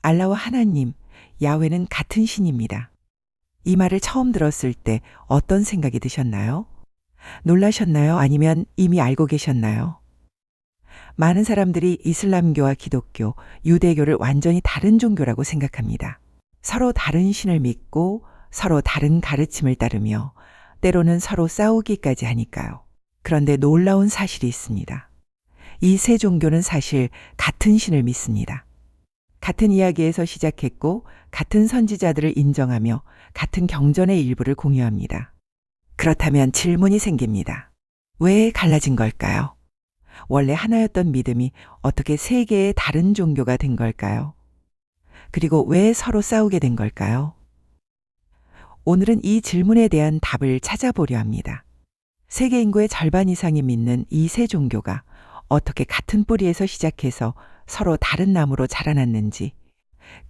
알라와 하나님, 야훼는 같은 신입니다. 이 말을 처음 들었을 때 어떤 생각이 드셨나요? 놀라셨나요? 아니면 이미 알고 계셨나요? 많은 사람들이 이슬람교와 기독교, 유대교를 완전히 다른 종교라고 생각합니다. 서로 다른 신을 믿고 서로 다른 가르침을 따르며 때로는 서로 싸우기까지 하니까요. 그런데 놀라운 사실이 있습니다. 이 세 종교는 사실 같은 신을 믿습니다. 같은 이야기에서 시작했고 같은 선지자들을 인정하며 같은 경전의 일부를 공유합니다. 그렇다면 질문이 생깁니다. 왜 갈라진 걸까요? 원래 하나였던 믿음이 어떻게 세 개의 다른 종교가 된 걸까요? 그리고 왜 서로 싸우게 된 걸까요? 오늘은 이 질문에 대한 답을 찾아보려 합니다. 세계 인구의 절반 이상이 믿는 이 세 종교가 어떻게 같은 뿌리에서 시작해서 서로 다른 나무로 자라났는지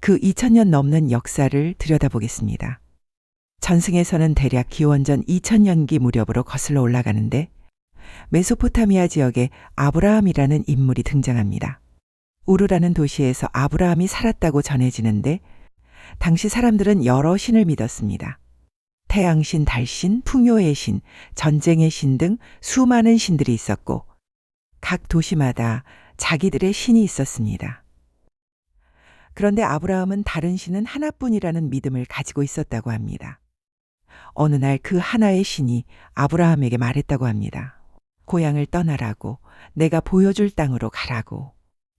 그 2000년 넘는 역사를 들여다보겠습니다. 전승에서는 대략 기원전 2000년기 무렵으로 거슬러 올라가는데 메소포타미아 지역에 아브라함이라는 인물이 등장합니다. 우르라는 도시에서 아브라함이 살았다고 전해지는데 당시 사람들은 여러 신을 믿었습니다. 태양신, 달신, 풍요의 신, 전쟁의 신 등 수많은 신들이 있었고 각 도시마다 자기들의 신이 있었습니다. 그런데 아브라함은 다른 신은 하나뿐이라는 믿음을 가지고 있었다고 합니다. 어느 날 그 하나의 신이 아브라함에게 말했다고 합니다. 고향을 떠나라고, 내가 보여줄 땅으로 가라고.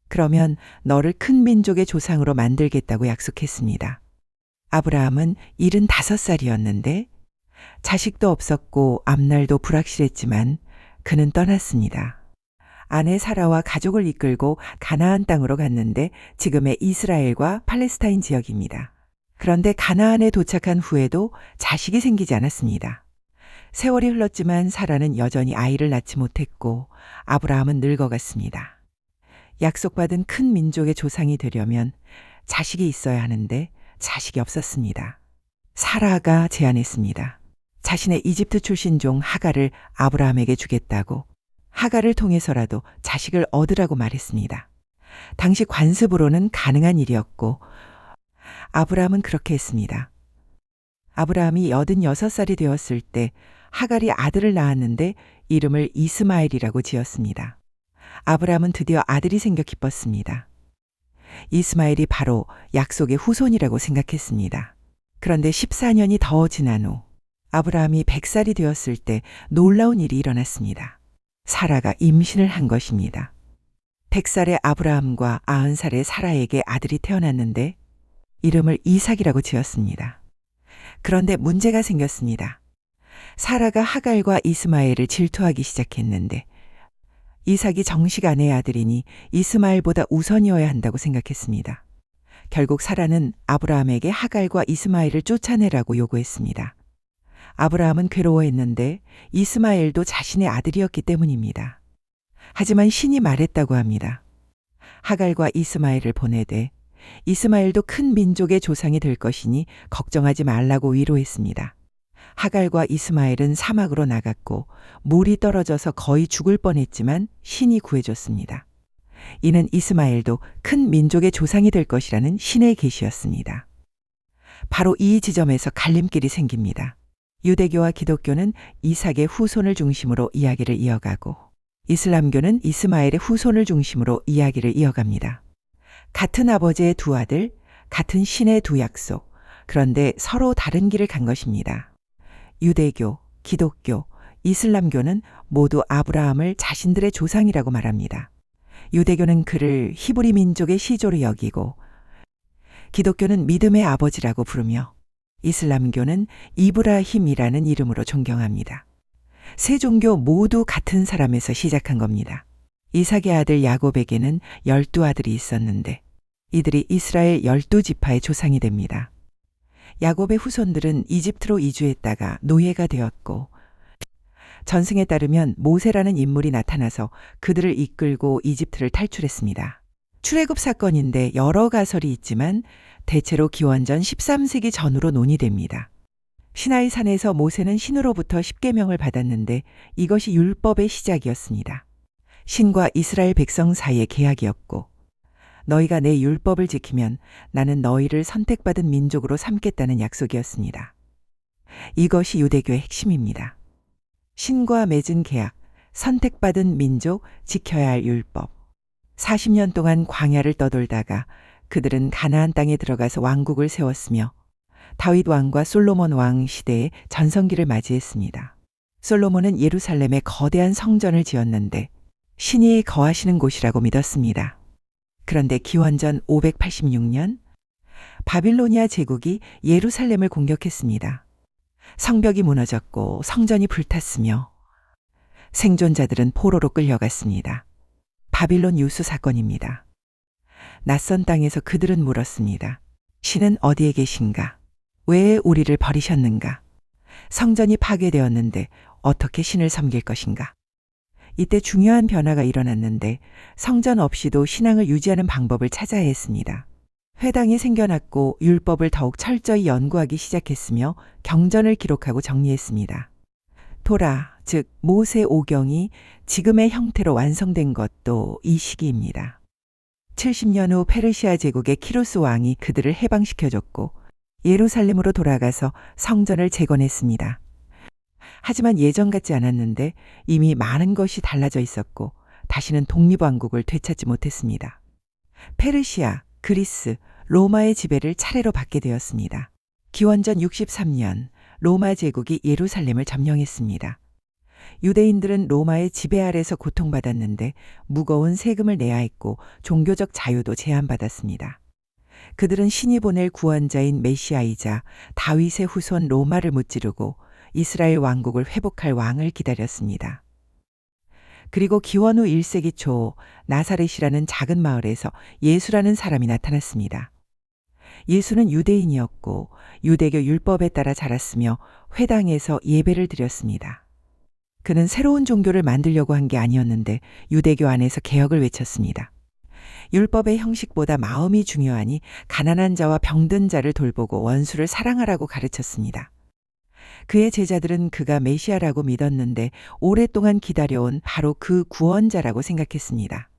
그러면 너를 큰 민족의 조상으로 만들겠다고 약속했습니다. 아브라함은 75살이었는데 자식도 없었고 앞날도 불확실했지만 그는 떠났습니다. 아내 사라와 가족을 이끌고 가나안 땅으로 갔는데 지금의 이스라엘과 팔레스타인 지역입니다. 그런데 가나안에 도착한 후에도 자식이 생기지 않았습니다. 세월이 흘렀지만 사라는 여전히 아이를 낳지 못했고 아브라함은 늙어갔습니다. 약속받은 큰 민족의 조상이 되려면 자식이 있어야 하는데 자식이 없었습니다. 사라가 제안했습니다. 자신의 이집트 출신 종 하갈을 아브라함에게 주겠다고, 하갈을 통해서라도 자식을 얻으라고 말했습니다. 당시 관습으로는 가능한 일이었고 아브라함은 그렇게 했습니다. 아브라함이 86살이 되었을 때 하갈이 아들을 낳았는데 이름을 이스마엘이라고 지었습니다. 아브라함은 드디어 아들이 생겨 기뻤습니다. 이스마엘이 바로 약속의 후손이라고 생각했습니다. 그런데 14년이 더 지난 후 아브라함이 100살이 되었을 때 놀라운 일이 일어났습니다. 사라가 임신을 한 것입니다. 100살의 아브라함과 90살의 사라에게 아들이 태어났는데 이름을 이삭이라고 지었습니다. 그런데 문제가 생겼습니다. 사라가 하갈과 이스마엘을 질투하기 시작했는데 이삭이 정식 아내의 아들이니 이스마엘보다 우선이어야 한다고 생각했습니다. 결국 사라는 아브라함에게 하갈과 이스마엘을 쫓아내라고 요구했습니다. 아브라함은 괴로워했는데 이스마엘도 자신의 아들이었기 때문입니다. 하지만 신이 말했다고 합니다. 하갈과 이스마엘을 보내되 이스마엘도 큰 민족의 조상이 될 것이니 걱정하지 말라고 위로했습니다. 하갈과 이스마엘은 사막으로 나갔고 물이 떨어져서 거의 죽을 뻔했지만 신이 구해줬습니다. 이는 이스마엘도 큰 민족의 조상이 될 것이라는 신의 계시였습니다. 바로 이 지점에서 갈림길이 생깁니다. 유대교와 기독교는 이삭의 후손을 중심으로 이야기를 이어가고 이슬람교는 이스마엘의 후손을 중심으로 이야기를 이어갑니다. 같은 아버지의 두 아들, 같은 신의 두 약속, 그런데 서로 다른 길을 간 것입니다. 유대교, 기독교, 이슬람교는 모두 아브라함을 자신들의 조상이라고 말합니다. 유대교는 그를 히브리 민족의 시조로 여기고 기독교는 믿음의 아버지라고 부르며 이슬람교는 이브라힘이라는 이름으로 존경합니다. 세 종교 모두 같은 사람에서 시작한 겁니다. 이삭의 아들 야곱에게는 12아들이 있었는데 이들이 이스라엘 12지파의 조상이 됩니다. 야곱의 후손들은 이집트로 이주했다가 노예가 되었고 전승에 따르면 모세라는 인물이 나타나서 그들을 이끌고 이집트를 탈출했습니다. 출애굽 사건인데 여러 가설이 있지만 대체로 기원전 13세기 전후로 논의됩니다. 시나이 산에서 모세는 신으로부터 십계명을 받았는데 이것이 율법의 시작이었습니다. 신과 이스라엘 백성 사이의 계약이었고 너희가 내 율법을 지키면 나는 너희를 선택받은 민족으로 삼겠다는 약속이었습니다. 이것이 유대교의 핵심입니다. 신과 맺은 계약, 선택받은 민족, 지켜야 할 율법. 40년 동안 광야를 떠돌다가 그들은 가나안 땅에 들어가서 왕국을 세웠으며 다윗 왕과 솔로몬 왕 시대에 전성기를 맞이했습니다. 솔로몬은 예루살렘에 거대한 성전을 지었는데 신이 거하시는 곳이라고 믿었습니다. 그런데 기원전 586년 바빌로니아 제국이 예루살렘을 공격했습니다. 성벽이 무너졌고 성전이 불탔으며 생존자들은 포로로 끌려갔습니다. 바빌론 유수 사건입니다. 낯선 땅에서 그들은 물었습니다. 신은 어디에 계신가? 왜 우리를 버리셨는가? 성전이 파괴되었는데 어떻게 신을 섬길 것인가? 이때 중요한 변화가 일어났는데 성전 없이도 신앙을 유지하는 방법을 찾아야 했습니다. 회당이 생겨났고 율법을 더욱 철저히 연구하기 시작했으며 경전을 기록하고 정리했습니다. 토라, 즉 모세 오경이 지금의 형태로 완성된 것도 이 시기입니다. 70년 후 페르시아 제국의 키루스 왕이 그들을 해방시켜줬고 예루살렘으로 돌아가서 성전을 재건했습니다. 하지만 예전 같지 않았는데 이미 많은 것이 달라져 있었고 다시는 독립왕국을 되찾지 못했습니다. 페르시아, 그리스, 로마의 지배를 차례로 받게 되었습니다. 기원전 63년 로마 제국이 예루살렘을 점령했습니다. 유대인들은 로마의 지배 아래서 고통받았는데 무거운 세금을 내야 했고 종교적 자유도 제한받았습니다. 그들은 신이 보낼 구원자인 메시아이자 다윗의 후손 로마를 무찌르고 이스라엘 왕국을 회복할 왕을 기다렸습니다. 그리고 기원 후 1세기 초 나사렛이라는 작은 마을에서 예수라는 사람이 나타났습니다. 예수는 유대인이었고 유대교 율법에 따라 자랐으며 회당에서 예배를 드렸습니다. 그는 새로운 종교를 만들려고 한 게 아니었는데 유대교 안에서 개혁을 외쳤습니다. 율법의 형식보다 마음이 중요하니 가난한 자와 병든 자를 돌보고 원수를 사랑하라고 가르쳤습니다. 그의 제자들은 그가 메시아라고 믿었는데 오랫동안 기다려온 바로 그 구원자라고 생각했습니다.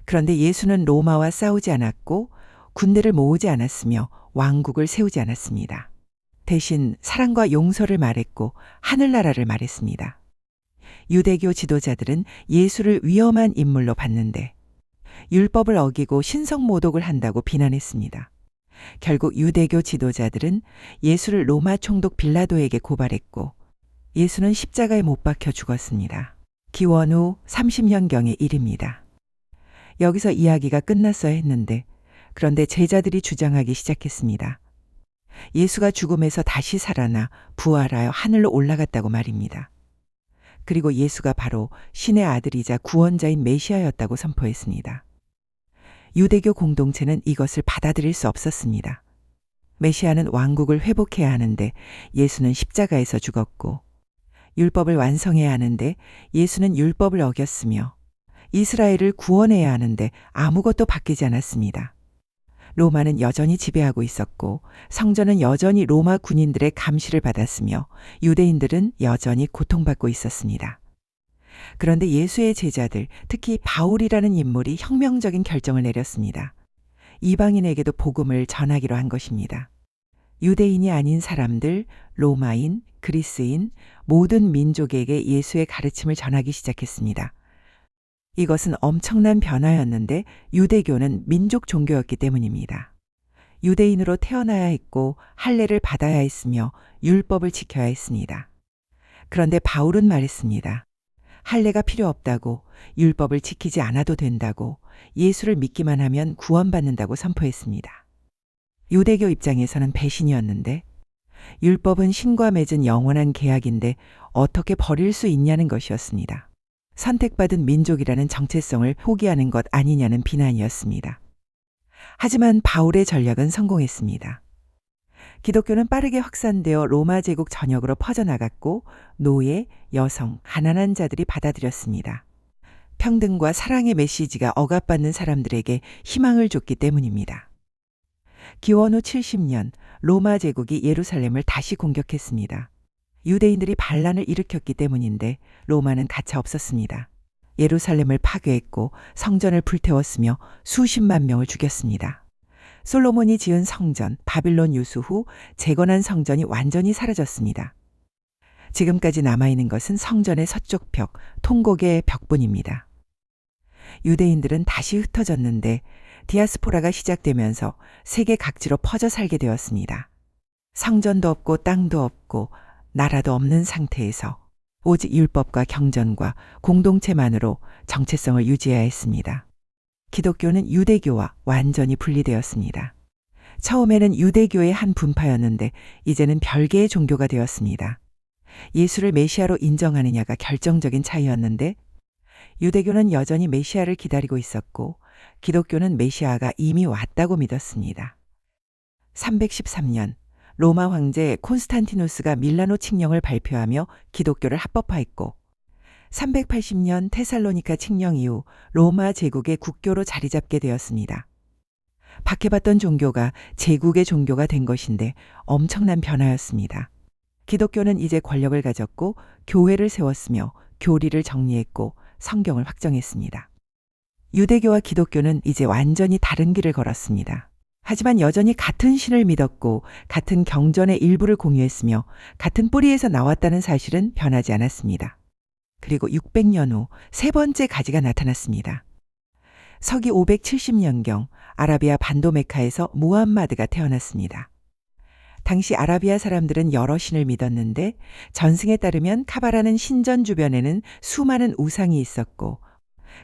그런데 예수는 로마와 싸우지 않았고 군대를 모으지 않았으며 왕국을 세우지 않았습니다. 대신 사랑과 용서를 말했고 하늘나라를 말했습니다. 유대교 지도자들은 예수를 위험한 인물로 봤는데 율법을 어기고 신성모독을 한다고 비난했습니다. 결국 유대교 지도자들은 예수를 로마 총독 빌라도에게 고발했고 예수는 십자가에 못 박혀 죽었습니다. 기원 후 30년경의 일입니다. 여기서 이야기가 끝났어야 했는데 그런데 제자들이 주장하기 시작했습니다. 예수가 죽음에서 다시 살아나 부활하여 하늘로 올라갔다고 말입니다. 그리고 예수가 바로 신의 아들이자 구원자인 메시아였다고 선포했습니다. 유대교 공동체는 이것을 받아들일 수 없었습니다. 메시아는 왕국을 회복해야 하는데 예수는 십자가에서 죽었고 율법을 완성해야 하는데 예수는 율법을 어겼으며 이스라엘을 구원해야 하는데 아무것도 바뀌지 않았습니다. 로마는 여전히 지배하고 있었고 성전은 여전히 로마 군인들의 감시를 받았으며 유대인들은 여전히 고통받고 있었습니다. 그런데 예수의 제자들, 특히 바울이라는 인물이 혁명적인 결정을 내렸습니다. 이방인에게도 복음을 전하기로 한 것입니다. 유대인이 아닌 사람들, 로마인, 그리스인, 모든 민족에게 예수의 가르침을 전하기 시작했습니다. 이것은 엄청난 변화였는데 유대교는 민족 종교였기 때문입니다. 유대인으로 태어나야 했고 할례를 받아야 했으며 율법을 지켜야 했습니다. 그런데 바울은 말했습니다. 할례가 필요 없다고, 율법을 지키지 않아도 된다고, 예수를 믿기만 하면 구원받는다고 선포했습니다. 유대교 입장에서는 배신이었는데 율법은 신과 맺은 영원한 계약인데 어떻게 버릴 수 있냐는 것이었습니다. 선택받은 민족이라는 정체성을 포기하는 것 아니냐는 비난이었습니다. 하지만 바울의 전략은 성공했습니다. 기독교는 빠르게 확산되어 로마 제국 전역으로 퍼져나갔고 노예, 여성, 가난한 자들이 받아들였습니다. 평등과 사랑의 메시지가 억압받는 사람들에게 희망을 줬기 때문입니다. 기원 후 70년 로마 제국이 예루살렘을 다시 공격했습니다. 유대인들이 반란을 일으켰기 때문인데 로마는 가차 없었습니다. 예루살렘을 파괴했고 성전을 불태웠으며 수십만 명을 죽였습니다. 솔로몬이 지은 성전 바빌론 유수 후 재건한 성전이 완전히 사라졌습니다. 지금까지 남아있는 것은 성전의 서쪽 벽, 통곡의 벽뿐입니다. 유대인들은 다시 흩어졌는데 디아스포라가 시작되면서 세계 각지로 퍼져 살게 되었습니다. 성전도 없고 땅도 없고 나라도 없는 상태에서 오직 율법과 경전과 공동체만으로 정체성을 유지해야 했습니다. 기독교는 유대교와 완전히 분리되었습니다. 처음에는 유대교의 한 분파였는데 이제는 별개의 종교가 되었습니다. 예수를 메시아로 인정하느냐가 결정적인 차이였는데 유대교는 여전히 메시아를 기다리고 있었고 기독교는 메시아가 이미 왔다고 믿었습니다. 313년 로마 황제 콘스탄티누스가 밀라노 칙령을 발표하며 기독교를 합법화했고 380년 테살로니카 칙령 이후 로마 제국의 국교로 자리 잡게 되었습니다. 박해받던 종교가 제국의 종교가 된 것인데 엄청난 변화였습니다. 기독교는 이제 권력을 가졌고 교회를 세웠으며 교리를 정리했고 성경을 확정했습니다. 유대교와 기독교는 이제 완전히 다른 길을 걸었습니다. 하지만 여전히 같은 신을 믿었고 같은 경전의 일부를 공유했으며 같은 뿌리에서 나왔다는 사실은 변하지 않았습니다. 그리고 600년 후 세 번째 가지가 나타났습니다. 서기 570년경 아라비아 반도 메카에서 무함마드가 태어났습니다. 당시 아라비아 사람들은 여러 신을 믿었는데 전승에 따르면 카바라는 신전 주변에는 수많은 우상이 있었고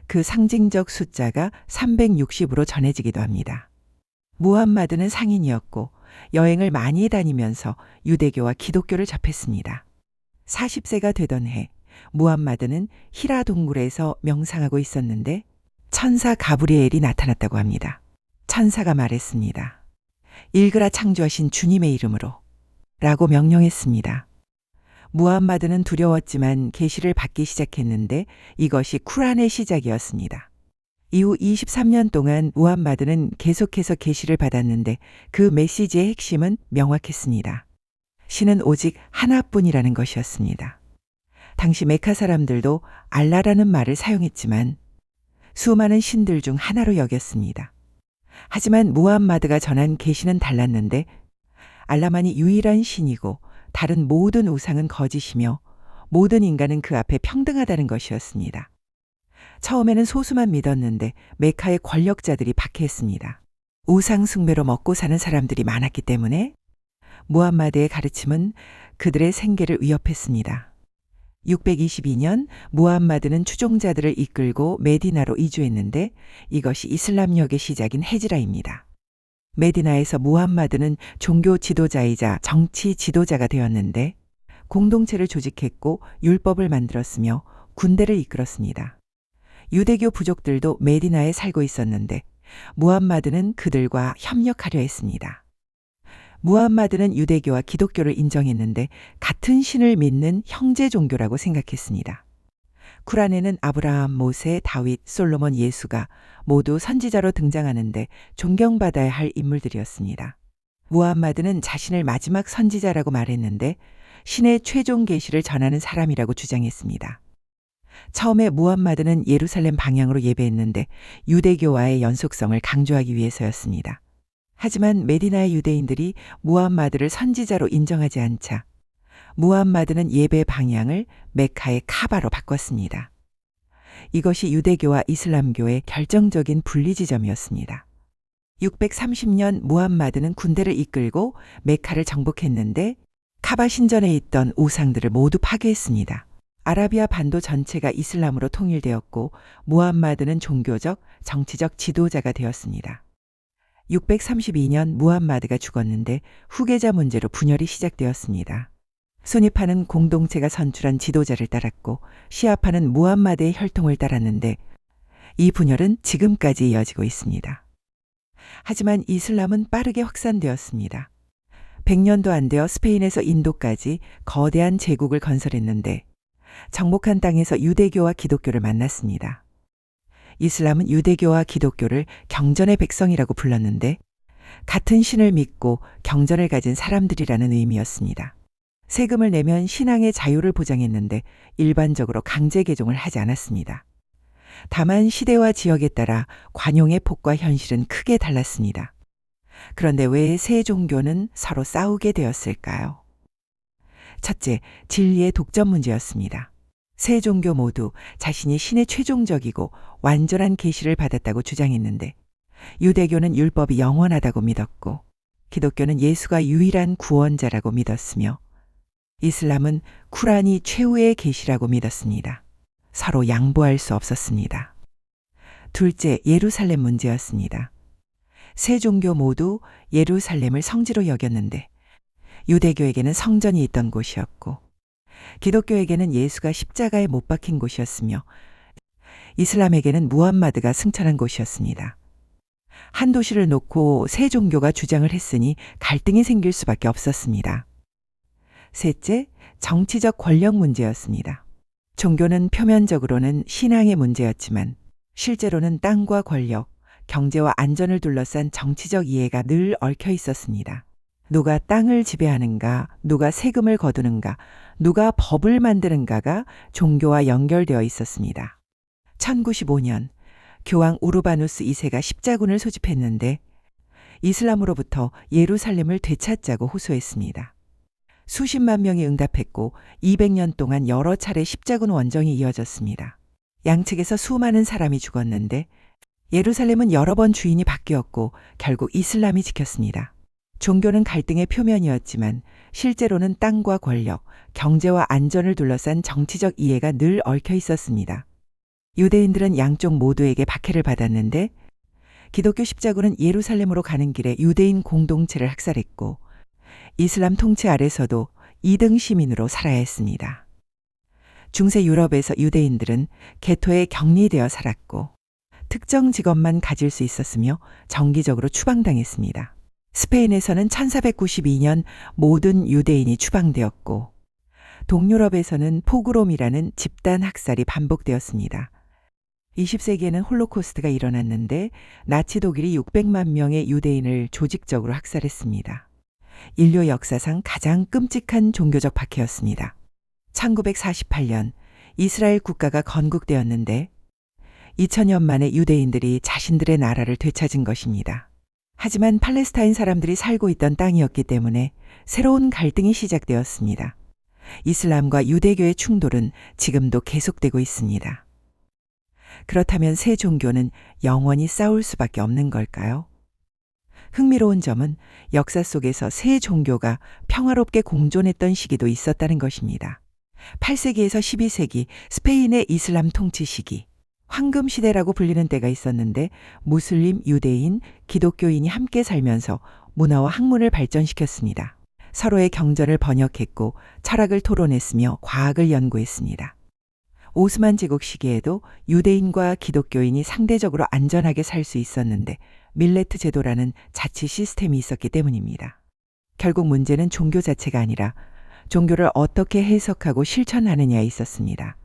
그 상징적 숫자가 360으로 전해지기도 합니다. 무함마드는 상인이었고 여행을 많이 다니면서 유대교와 기독교를 접했습니다. 40세가 되던 해 무함마드는 히라 동굴에서 명상하고 있었는데 천사 가브리엘이 나타났다고 합니다. 천사가 말했습니다. 읽으라 창조하신 주님의 이름으로 라고 명령했습니다. 무함마드는 두려웠지만 계시를 받기 시작했는데 이것이 쿠란의 시작이었습니다. 이후 23년 동안 무함마드는 계속해서 계시를 받았는데 그 메시지의 핵심은 명확했습니다. 신은 오직 하나뿐이라는 것이었습니다. 당시 메카 사람들도 알라라는 말을 사용했지만 수많은 신들 중 하나로 여겼습니다. 하지만 무함마드가 전한 계시는 달랐는데 알라만이 유일한 신이고 다른 모든 우상은 거짓이며 모든 인간은 그 앞에 평등하다는 것이었습니다. 처음에는 소수만 믿었는데 메카의 권력자들이 박해했습니다. 우상 숭배로 먹고 사는 사람들이 많았기 때문에 무함마드의 가르침은 그들의 생계를 위협했습니다. 622년 무함마드는 추종자들을 이끌고 메디나로 이주했는데 이것이 이슬람력의 시작인 헤지라입니다. 메디나에서 무함마드는 종교 지도자이자 정치 지도자가 되었는데 공동체를 조직했고 율법을 만들었으며 군대를 이끌었습니다. 유대교 부족들도 메디나에 살고 있었는데 무함마드는 그들과 협력하려 했습니다. 무함마드는 유대교와 기독교를 인정했는데 같은 신을 믿는 형제 종교라고 생각했습니다. 쿠란에는 아브라함, 모세, 다윗, 솔로몬, 예수가 모두 선지자로 등장하는데 존경받아야 할 인물들이었습니다. 무함마드는 자신을 마지막 선지자라고 말했는데 신의 최종 계시를 전하는 사람이라고 주장했습니다. 처음에 무함마드는 예루살렘 방향으로 예배했는데 유대교와의 연속성을 강조하기 위해서였습니다. 하지만 메디나의 유대인들이 무함마드를 선지자로 인정하지 않자 무함마드는 예배 방향을 메카의 카바로 바꿨습니다. 이것이 유대교와 이슬람교의 결정적인 분리지점이었습니다. 630년 무함마드는 군대를 이끌고 메카를 정복했는데 카바 신전에 있던 우상들을 모두 파괴했습니다. 아라비아 반도 전체가 이슬람으로 통일되었고 무함마드는 종교적, 정치적 지도자가 되었습니다. 632년 무함마드가 죽었는데 후계자 문제로 분열이 시작되었습니다. 수니파는 공동체가 선출한 지도자를 따랐고 시아파는 무함마드의 혈통을 따랐는데 이 분열은 지금까지 이어지고 있습니다. 하지만 이슬람은 빠르게 확산되었습니다. 100년도 안 되어 스페인에서 인도까지 거대한 제국을 건설했는데 정복한 땅에서 유대교와 기독교를 만났습니다. 이슬람은 유대교와 기독교를 경전의 백성이라고 불렀는데 같은 신을 믿고 경전을 가진 사람들이라는 의미였습니다. 세금을 내면 신앙의 자유를 보장했는데 일반적으로 강제 개종을 하지 않았습니다. 다만 시대와 지역에 따라 관용의 폭과 현실은 크게 달랐습니다. 그런데 왜 세 종교는 서로 싸우게 되었을까요? 첫째, 진리의 독점 문제였습니다. 세 종교 모두 자신이 신의 최종적이고 완전한 계시를 받았다고 주장했는데, 유대교는 율법이 영원하다고 믿었고, 기독교는 예수가 유일한 구원자라고 믿었으며, 이슬람은 쿠란이 최후의 계시라고 믿었습니다. 서로 양보할 수 없었습니다. 둘째, 예루살렘 문제였습니다. 세 종교 모두 예루살렘을 성지로 여겼는데, 유대교에게는 성전이 있던 곳이었고, 기독교에게는 예수가 십자가에 못 박힌 곳이었으며, 이슬람에게는 무함마드가 승천한 곳이었습니다. 한 도시를 놓고 세 종교가 주장을 했으니 갈등이 생길 수밖에 없었습니다. 셋째, 정치적 권력 문제였습니다. 종교는 표면적으로는 신앙의 문제였지만 실제로는 땅과 권력, 경제와 안전을 둘러싼 정치적 이해가 늘 얽혀 있었습니다. 누가 땅을 지배하는가, 누가 세금을 거두는가, 누가 법을 만드는가가 종교와 연결되어 있었습니다. 1095년 교황 우르바누스 2세가 십자군을 소집했는데 이슬람으로부터 예루살렘을 되찾자고 호소했습니다. 수십만 명이 응답했고 200년 동안 여러 차례 십자군 원정이 이어졌습니다. 양측에서 수많은 사람이 죽었는데 예루살렘은 여러 번 주인이 바뀌었고 결국 이슬람이 지켰습니다. 종교는 갈등의 표면이었지만 실제로는 땅과 권력, 경제와 안전을 둘러싼 정치적 이해가 늘 얽혀 있었습니다. 유대인들은 양쪽 모두에게 박해를 받았는데 기독교 십자군은 예루살렘으로 가는 길에 유대인 공동체를 학살했고 이슬람 통치 아래서도 2등 시민으로 살아야 했습니다. 중세 유럽에서 유대인들은 개토에 격리되어 살았고 특정 직업만 가질 수 있었으며 정기적으로 추방당했습니다. 스페인에서는 1492년 모든 유대인이 추방되었고 동유럽에서는 포그롬이라는 집단 학살이 반복되었습니다. 20세기에는 홀로코스트가 일어났는데 나치 독일이 600만 명의 유대인을 조직적으로 학살했습니다. 인류 역사상 가장 끔찍한 종교적 박해였습니다. 1948년 이스라엘 국가가 건국되었는데 2000년 만에 유대인들이 자신들의 나라를 되찾은 것입니다. 하지만 팔레스타인 사람들이 살고 있던 땅이었기 때문에 새로운 갈등이 시작되었습니다. 이슬람과 유대교의 충돌은 지금도 계속되고 있습니다. 그렇다면 세 종교는 영원히 싸울 수밖에 없는 걸까요? 흥미로운 점은 역사 속에서 세 종교가 평화롭게 공존했던 시기도 있었다는 것입니다. 8세기에서 12세기 스페인의 이슬람 통치 시기, 황금 시대라고 불리는 때가 있었는데 무슬림, 유대인, 기독교인이 함께 살면서 문화와 학문을 발전시켰습니다. 서로의 경전을 번역했고 철학을 토론했으며 과학을 연구했습니다. 오스만 제국 시기에도 유대인과 기독교인이 상대적으로 안전하게 살 수 있었는데 밀레트 제도라는 자치 시스템이 있었기 때문입니다. 결국 문제는 종교 자체가 아니라 종교를 어떻게 해석하고 실천하느냐에 있었습니다.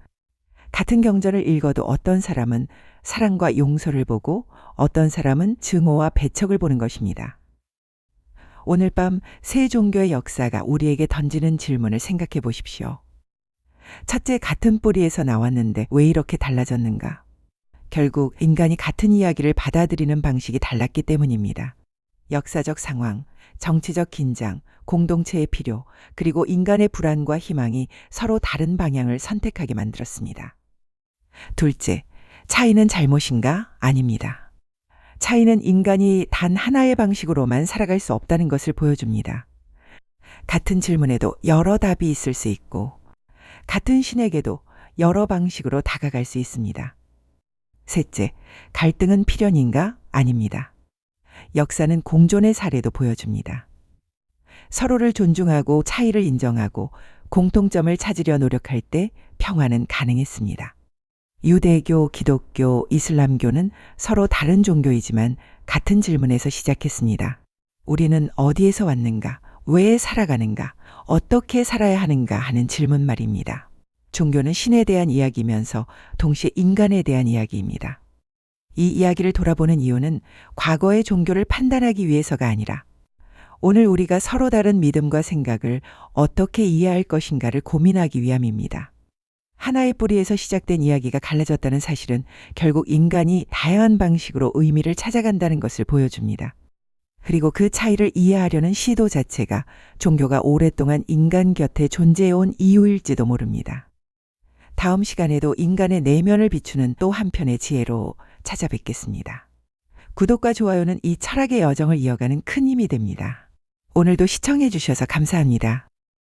같은 경전을 읽어도 어떤 사람은 사랑과 용서를 보고 어떤 사람은 증오와 배척을 보는 것입니다. 오늘 밤 세 종교의 역사가 우리에게 던지는 질문을 생각해 보십시오. 첫째, 같은 뿌리에서 나왔는데 왜 이렇게 달라졌는가? 결국 인간이 같은 이야기를 받아들이는 방식이 달랐기 때문입니다. 역사적 상황, 정치적 긴장, 공동체의 필요, 그리고 인간의 불안과 희망이 서로 다른 방향을 선택하게 만들었습니다. 둘째, 차이는 잘못인가? 아닙니다. 차이는 인간이 단 하나의 방식으로만 살아갈 수 없다는 것을 보여줍니다. 같은 질문에도 여러 답이 있을 수 있고 같은 신에게도 여러 방식으로 다가갈 수 있습니다. 셋째, 갈등은 필연인가? 아닙니다. 역사는 공존의 사례도 보여줍니다. 서로를 존중하고 차이를 인정하고 공통점을 찾으려 노력할 때 평화는 가능했습니다. 유대교, 기독교, 이슬람교는 서로 다른 종교이지만 같은 질문에서 시작했습니다. 우리는 어디에서 왔는가? 왜 살아가는가? 어떻게 살아야 하는가 하는 질문 말입니다. 종교는 신에 대한 이야기이면서 동시에 인간에 대한 이야기입니다. 이 이야기를 돌아보는 이유는 과거의 종교를 판단하기 위해서가 아니라 오늘 우리가 서로 다른 믿음과 생각을 어떻게 이해할 것인가를 고민하기 위함입니다. 하나의 뿌리에서 시작된 이야기가 갈라졌다는 사실은 결국 인간이 다양한 방식으로 의미를 찾아간다는 것을 보여줍니다. 그리고 그 차이를 이해하려는 시도 자체가 종교가 오랫동안 인간 곁에 존재해온 이유일지도 모릅니다. 다음 시간에도 인간의 내면을 비추는 또 한편의 지혜로 찾아뵙겠습니다. 구독과 좋아요는 이 철학의 여정을 이어가는 큰 힘이 됩니다. 오늘도 시청해 주셔서 감사합니다.